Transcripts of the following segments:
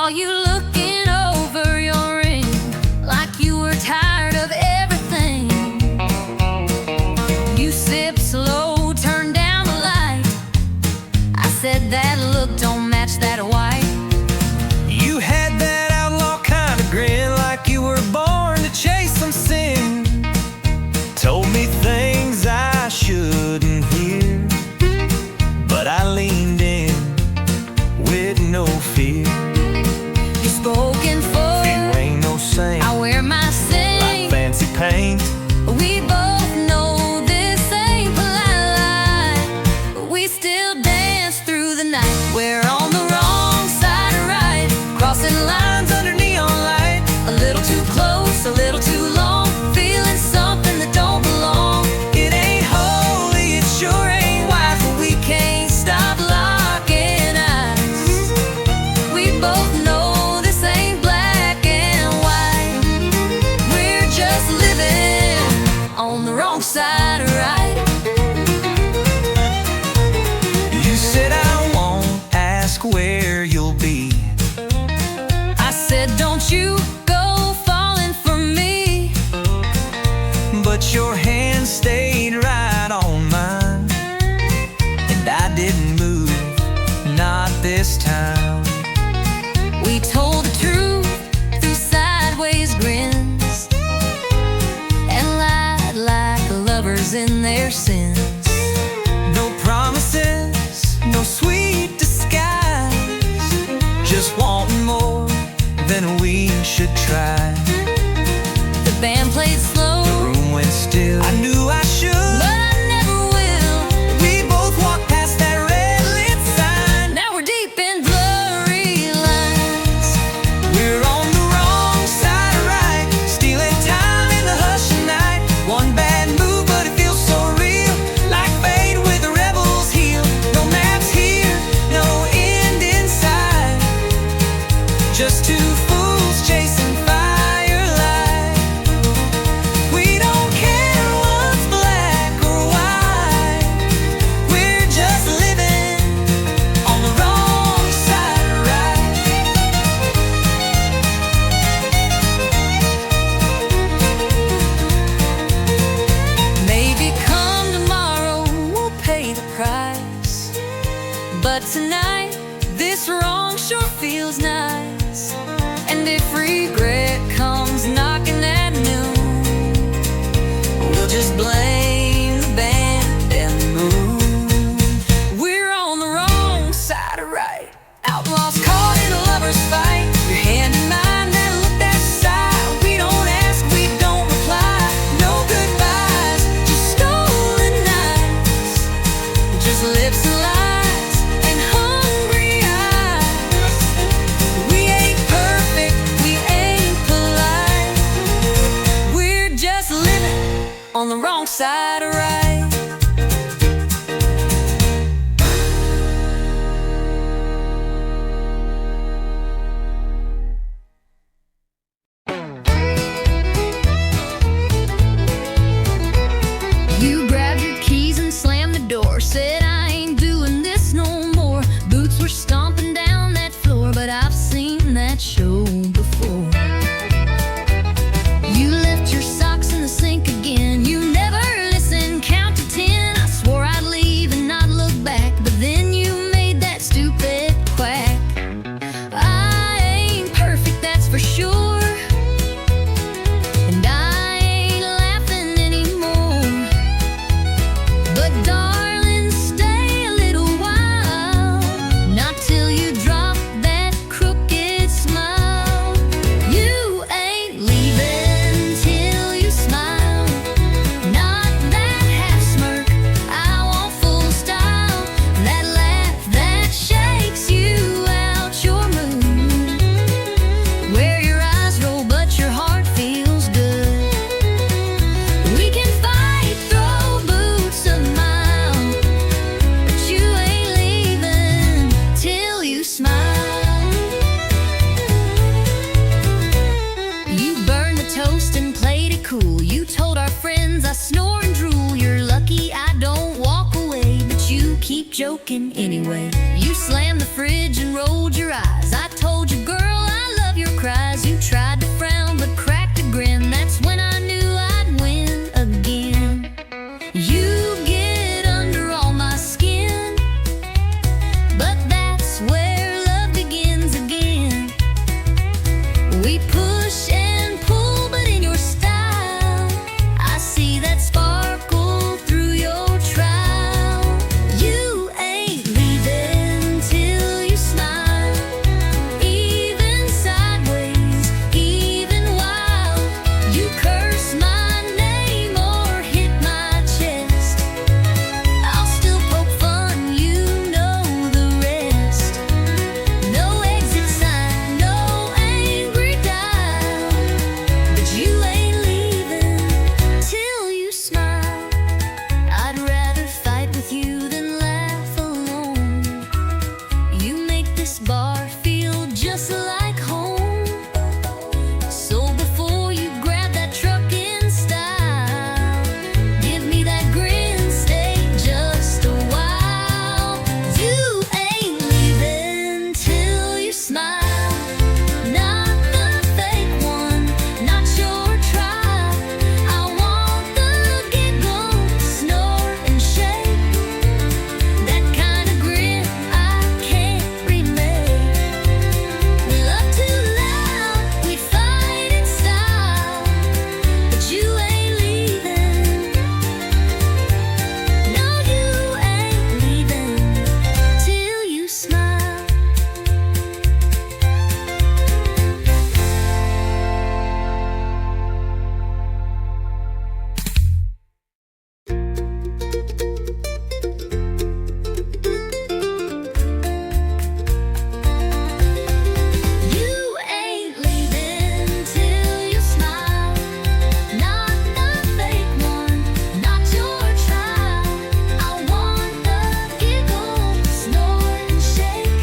saw you looking over your ring like you were tired of everything. You sipped slow, turned down the light. I said that look don't match that white. You had that outlaw kind of grin, like you were born to chase some sin. Told me things I shouldn't hear, but I leaned in with no fear. You spoken for, you ain't no saint. I wear my sin like fancy paint. We both know this ain't polite lie, but we still dance through the night. We're on the wrong side of right, crossing lines under neon light. A little too close, a little too long, feeling something that don't belong. It ain't holy, it sure ain't wise, but we can't stop locking eyes. We both know this ain't black and white. We're just living on the wrong side of right. You said I won't ask where you'll be. I said don't you go falling for me, but your hand stayed right on mine, and I didn't move, not this time. we told the truth through sideways grins and lied like lovers in their sins. No promises, no sweet disguise, just wanting more than we should try. The band played slow, The room went still. I knew I should, but I never will. we both walked past that red lit sign. Now we're deep in blurry lines. We're on the wrong side of right, stealing time in the hush of night. One bad move, but it feels so real, like fate with a rebel's heel. No maps here, no end in sight, just two fools chasing firelight. We don't care what's black or white, we're just living on the wrong side of right. Maybe come tomorrow we'll pay the price, but tonight this wrong sure feels nice. And if regret comes knocking at noon, we'll just blame the band and the moon. We're on the wrong side of right, outlaws caught in a lover's fight. Your hand in mine, that look, that sigh. We don't ask, we don't reply. No goodbyes, just stolen nights, just lips and lies and hungry eyes. We ain't perfect, we ain't polite, we're just living on the wrong side of right. You grabbed your keys and slammed the door, said I ain't doing this no more. Boots were stomping down that floor, but I've seen that show before. You left your socks in the sink again, you never listened, count to 10. I swore I'd leave and not look back, but then you made that stupid quack. I ain't perfect, that's for sure, and I ain't laughing anymore. But darling, stay a little while, not till you drop that crooked smile. You ain't leaving till you smile, not that half smirk, I want full style. That laugh that shakes you out your mood, where your eyes roll but your heart feels good. We can fight, throw boots a mile, but you ain't leaving till you smile. You burned the toast and played it cool. You told our friends I snore and drool. You're lucky I don't walk away, but you keep joking anyway. You slammed the fridge and rolled your eyes. I told you, girl, cries. You tried to frown but cracked a grin. That's when I knew I'd win again. You get under all my skin, but that's where love begins again. We push and pull, but in your style I see that sparkle through your trowel. You ain't leaving till you smile, even sideways, even while you curse my name or hit my chest. I'll still poke fun, you know the rest. No exit sign, no angry dial, but you ain't leaving till you smile. I'd rather fight with you than laugh alone. You make this bar feel just like home. So before you grab that truck in style, give me that grin, stay just a while. You ain't leaving till you smile, not the fake one, not your trial. I want the giggle, snort and shake, that kind of grin I can't remake. We love too loud, we fight in style, but you ain't leaving. No, you ain't leaving till you smile. You ain't leaving till you smile, not the fake one, not your trial. I want the giggle, snort and shake,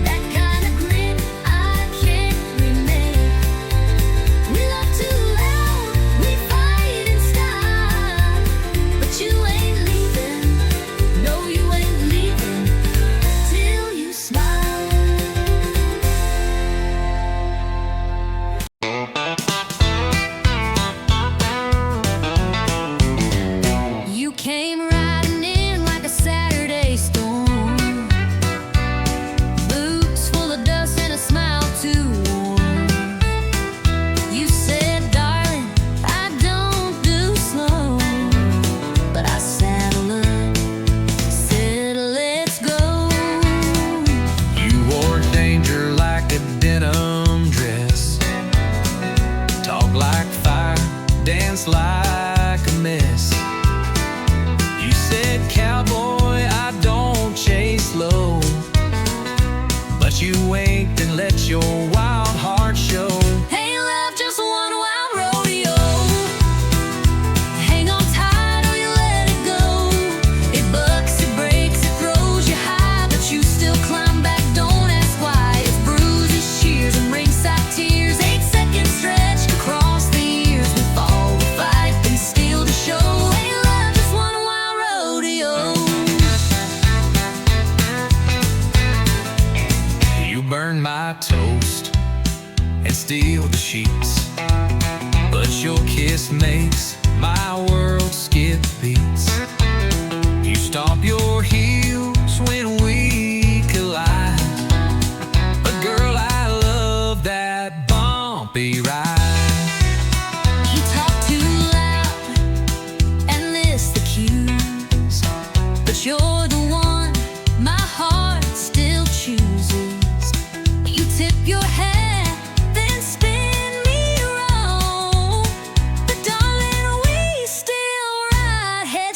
that kind of grin I can't remake. We love too loud, we fight in style, but you ain't leaving. No, you ain't leaving till you smile. You came riding in like a Saturday storm, boots full of dust and a smile too warm. You said, darling, I don't do slow, but I saddled up, said, let's go. You wore danger like a denim dress, talk like fire, dance like a mess. You said, cowboy, I don't chase low, but you winked and let your wild heart show. Hey, love, just one wild rodeo. Hang on tight or you let it go. It bucks, it breaks, it throws you high, but you still climb back, don't ask why. It's bruises, shears, and ringside tears. 8-second stretch across the years. We fall, we fight, and still to show. Hey, love, just one wild rodeo. You burn my toast and steal the sheets, but your kiss makes my world skip beats. You stomp your heels when we collide, but girl, I love that bumpy ride. You talk too loud and miss the cues, but you're the one my heart still chooses. You tip your head, then spin me around, but darling, we still ride head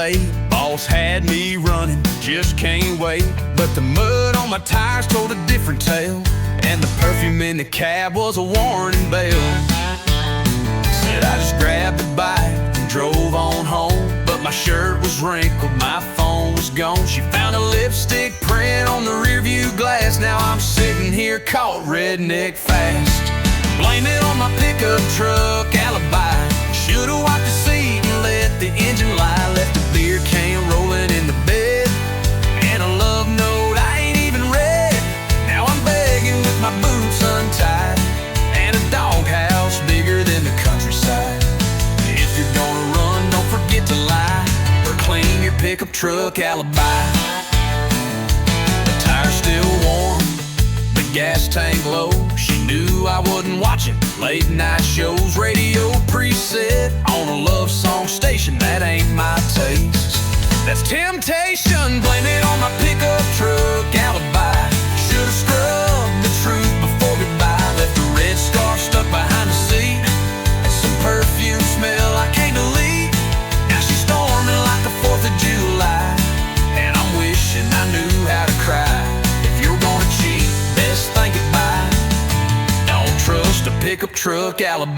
late. Boss had me running, just can't wait. But the mud on my tires told a different tale, and the perfume in the cab was a warning bell. Said I just grabbed a bite and drove on home, but my shirt was wrinkled, my phone was gone. She found a lipstick print on the rearview glass. Now I'm sitting here caught redneck fast. Blame it on my pickup truck alibi. Should've wiped the seat and let the engine lie. Left a beer can rolling in the bed, and a love note I ain't even read. Now I'm begging with my boots untied, and a doghouse bigger than the countryside. If you're gonna run, don't forget to lie, or clean your pickup truck alibi. The tire's still warm, the gas tank low. She knew I wasn't watching late night shows. Radio preset on a love song station, that ain't my taste. That's temptation, blame it on my pickup truck alibi. Should've scrubbed the truth before goodbye. Left a red scarf stuck behind the seat, and some perfume smell I can't delete. Now she's storming like the 4th of July, and I'm wishing I knew how to cry. If you're gonna cheat, best think goodbye. Don't trust a pickup truck alibi.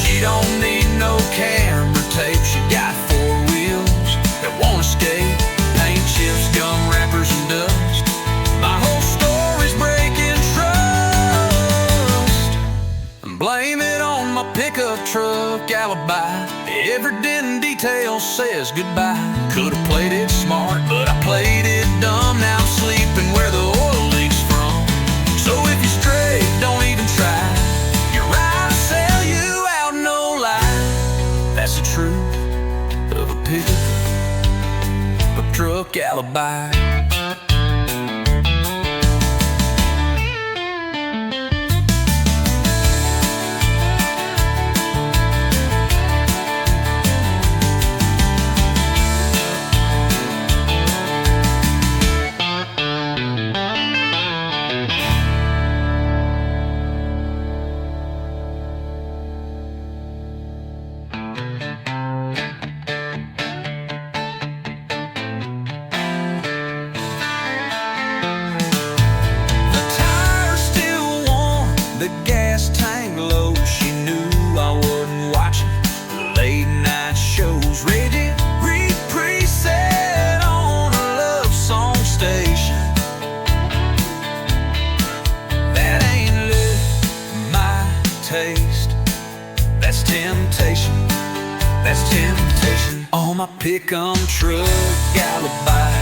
She don't need no camera tape. She got 4 wheels that won't escape. Paint chips, gum wrappers, and dust. My whole story's breaking trust. Blame it on my pickup truck alibi. Every dent and detail says goodbye. Could've played it smart, but I played it dumb. Now I'm sleeping where the oil leaks from. So if you're straight, don't even try. You're right, I'll sell you out, no lie. That's the truth of a pickup truck alibi. The gas tank low, she knew I wasn't watching late night shows. Rigid preset on a love song station, that ain't my taste. That's temptation, that's temptation. On my pickup truck alibi.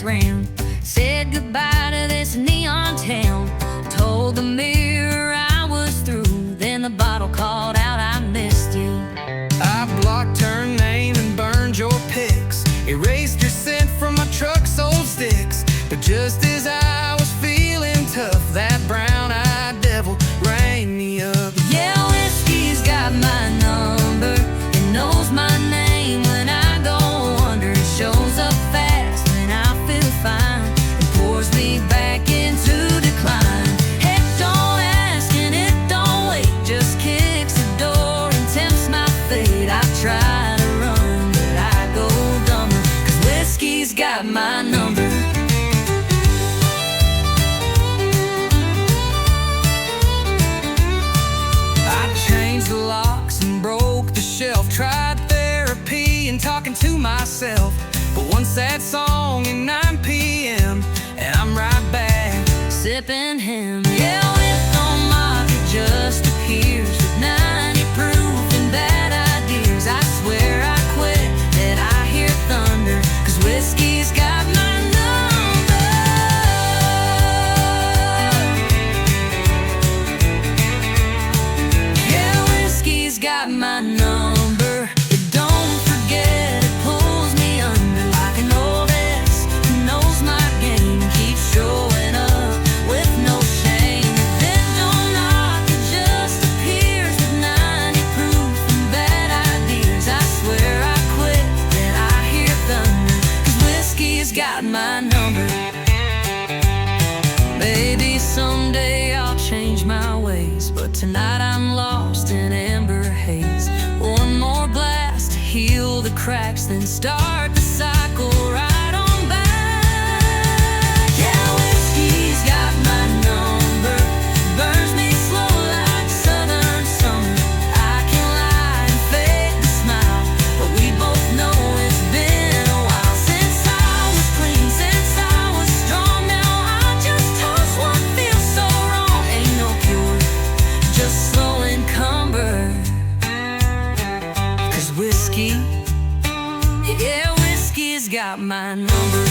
Round. Said goodbye to this neon town. Told the mirror I was through. Then the bottle called out, I missed you. I blocked her name and burned your pics. Erased your scent from my truck's old sticks. But just as I was feeling tough, that brown-eyed devil rang me up. Yeah, whiskey's got my number. It knows my name when I go under. It shows up fast when I feel fine. It pours me Tonight I'm lost in amber haze. One more blast to heal the cracks, then start the cycle right on back. Yeah, whiskey's got my number, burns me slow like southern summer. I can lie and fake the smile, but we both know it's been a while since I was clean, since I was strong. Now I just toss what feels so wrong. Ain't no cure, just slow encumber. 'Cause whiskey, yeah, whiskey's got my number.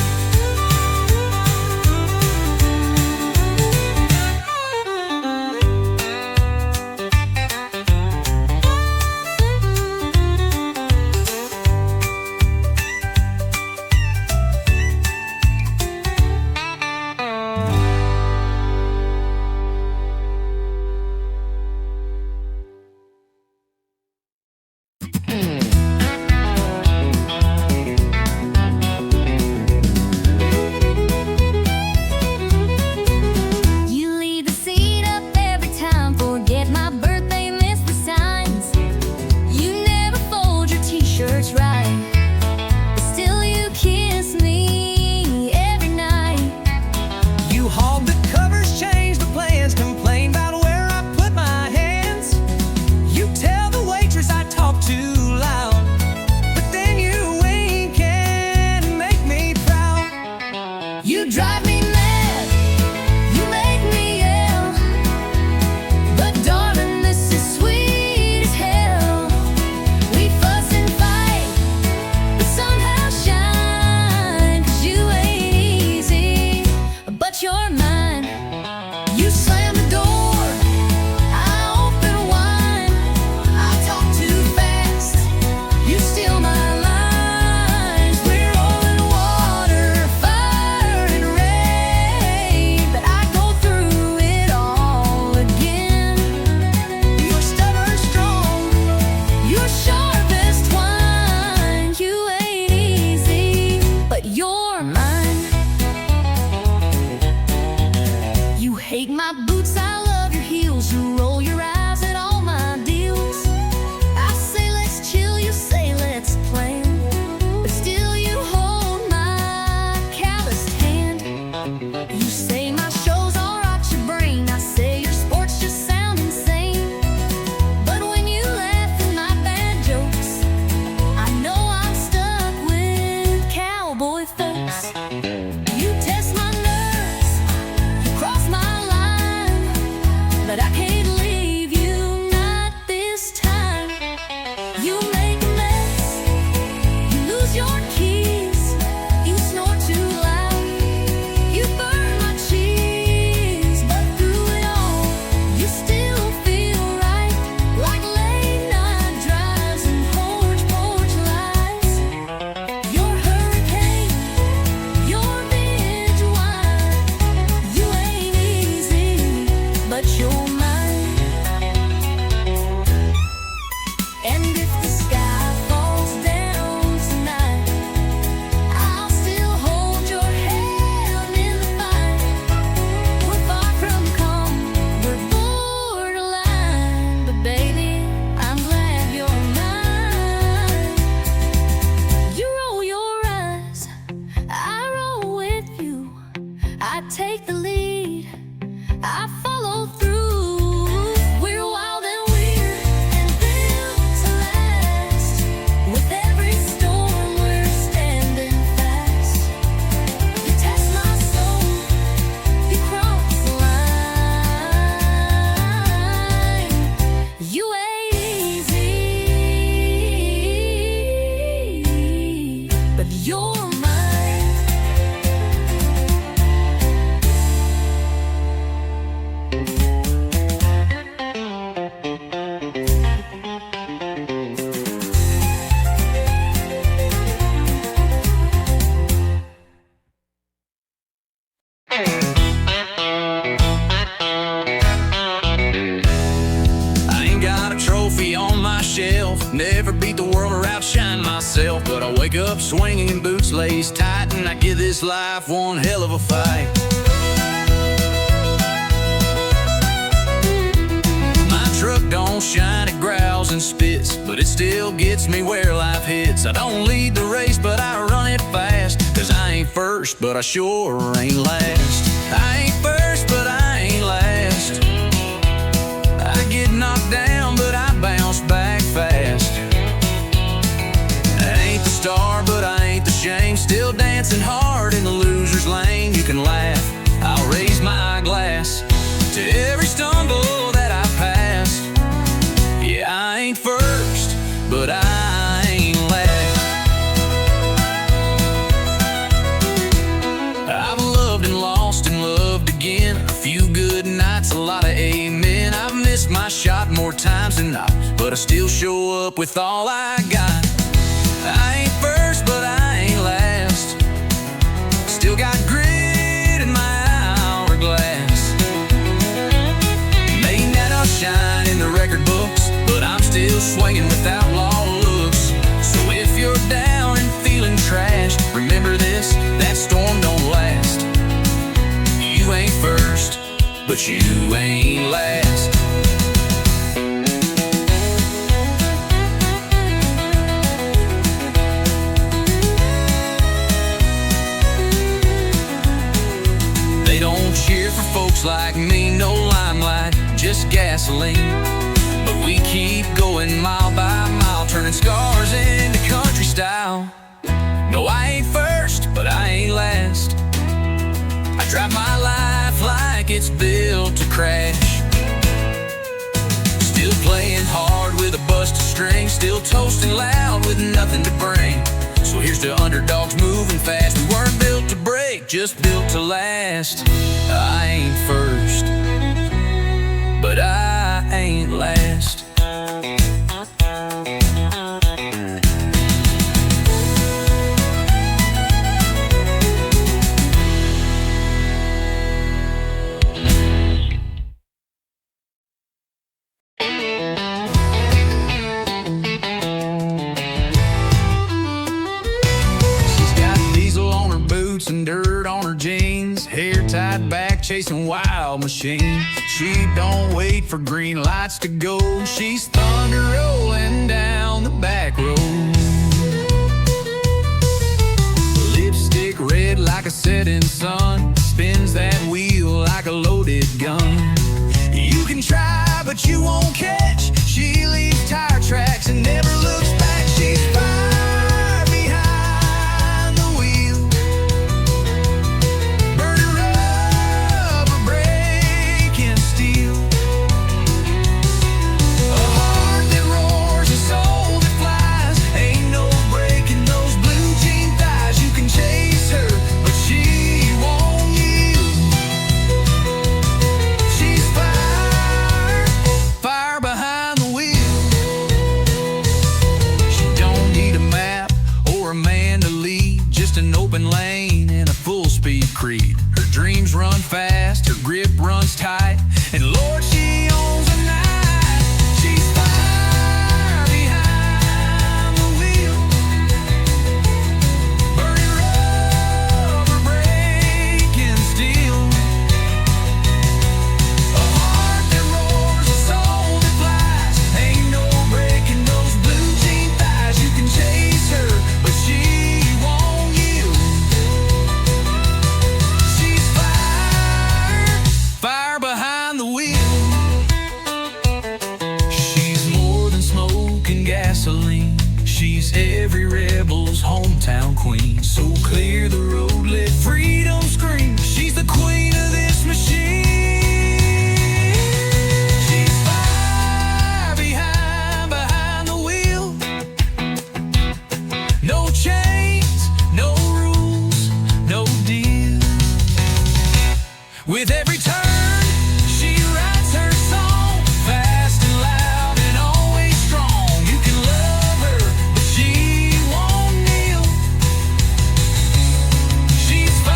Never beat the world or outshine myself, but I wake up swinging in boots laced tight, and I give this life one hell of a fight. My it still gets me where life hits. I don't lead the race, but I run it fast. Cause I ain't first, but I sure ain't last. I ain't first, but I ain't last. I get knocked down, but I bounce back fast. I ain't the star, but I ain't the shame. Still dancing hard in the loser's lane. You can laugh, I'll raise my glass to every stumble that I passed. Yeah, I ain't first, but I ain't last. I've loved and lost and loved again. A few good nights, a lot of amen. I've missed my shot more times than not, but I still show up with all I got. I ain't first, but I ain't last. Still got grit in my hourglass. May not shine in the record books, but I'm still swinging with outlaw looks. So if you're down and feeling trashed, remember this, that storm don't last. You ain't first, but you ain't last. They don't cheer for folks like me, no limelight, just gasoline. But we keep going mile by mile, turning scars into country style. No, I ain't first, but I ain't last. I drive my life like it's built to crash. Still playing hard with a busted string, still toasting loud with nothing to bring. So here's to underdogs moving fast. We weren't built to break, just built to last. I ain't first, but I ain't last. And dirt on her jeans, hair tied back, chasing wild machines. She don't wait for green lights to go. She's thunder rolling down the back road. Lipstick red like a setting sun, spins that wheel like a loaded gun. You can try, but you won't catch. She leaves tire tracks and never looks back. She's fire behind the wheel, burning rubber, breaking steel. A heart that roars, a soul that flies. Ain't no breaking those blue jean thighs. You can chase her, but she won't yield. She's fire, fire behind the wheel. She don't need a map or a man to lead, just an open lane and a full speed creed. Her dreams run fast, her grip runs tight, and Lord, she owns the night. She's fire behind the wheel, burning rubber, breaking steel. A heart that roars, a soul that flies. Ain't no breaking those blue jean thighs. You can chase her, but she won't yield. She's fire, fire behind the wheel. She's more than smoke and gasoline. She's every rebel's hometown queen. So clear the road, let freedom scream. She's the queen of this machine. She's fire behind the wheel. No chains, no rules, no deal. With every turn, she writes her song, fast and loud and always strong. You can love her, but she won't kneel. She's fire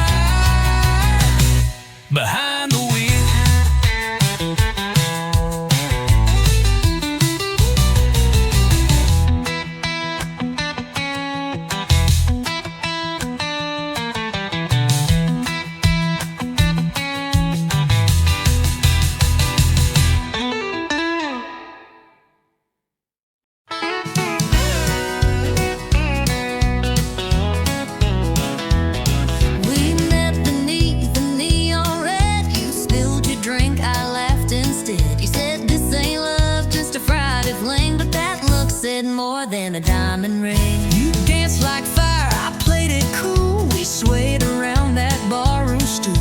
in a diamond ring. You danced like fire, I played it cool. We swayed around that barroom stool.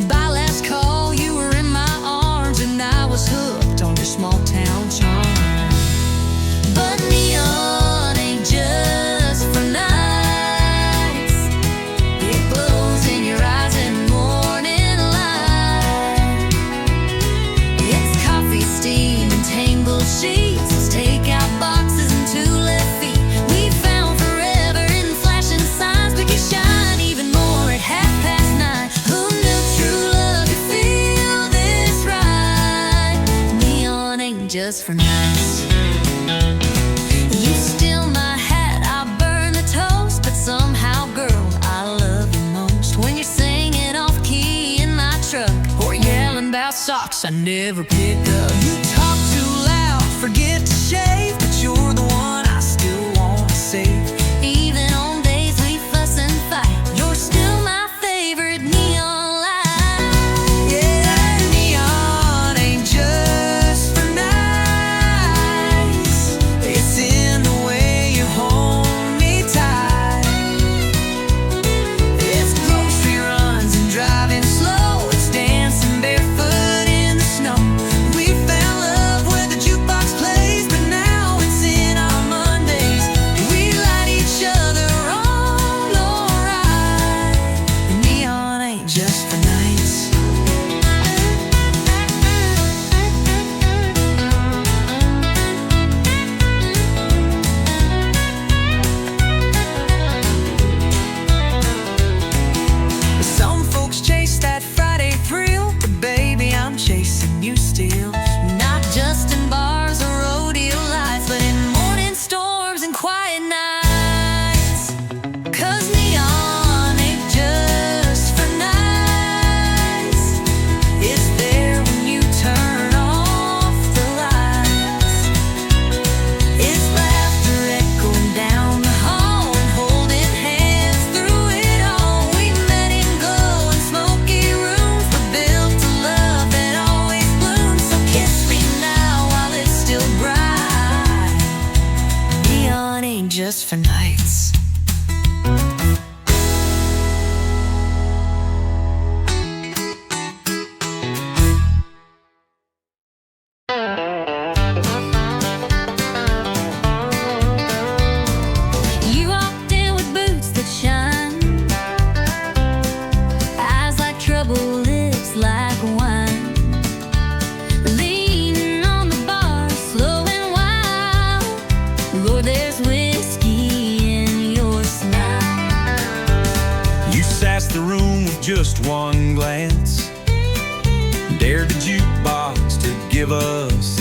By last call, you were in my arms, and I was hooked on your small town charm. But neon ain't just for nights. It glows in your eyes in morning light. It's coffee, steam, and tangled sheets. It's takeout boxes and two left feet. We found forever in flashing signs, but you shine even more at 9:30. Who knew true love could feel this right? Neon ain't just for nights. You steal my hat, I burn the toast, but somehow, girl, I love you most when you're singing off key in my truck, Or yelling about socks I never pick up. You talk too loud, forget to shave, but you're the one I still want to save. even on days we fuss and fight. You're still my favorite neon light. Yeah, neon ain't just for nights. It's in the way you hold me tight. It's grocery runs and driving slow. It's dancing barefoot in the snow. We found love where the jukebox plays, but now it's in our Mondays. We light each other on, alright. Neon ain't just for nights. Some folks chase that Friday thrill, but baby, I'm chasing you still. Not just in bars or rodeo lights, but in morning storms and quiet nights. 'Cause neon ain't just for nights. It's there when you turn off the lights. It's laughter echoing down the hall and holding hands through it all. We met in glow and smoky rooms, but built to love that always blooms. So kiss me now while it's still bright. Neon ain't just for nights. You walked in with boots that shine, eyes like trouble, lips like wine, leaning on the bar, slow and wild. Lord, there's whiskey in your smile. You sassed the room with just one glance, dared the jukebox to give us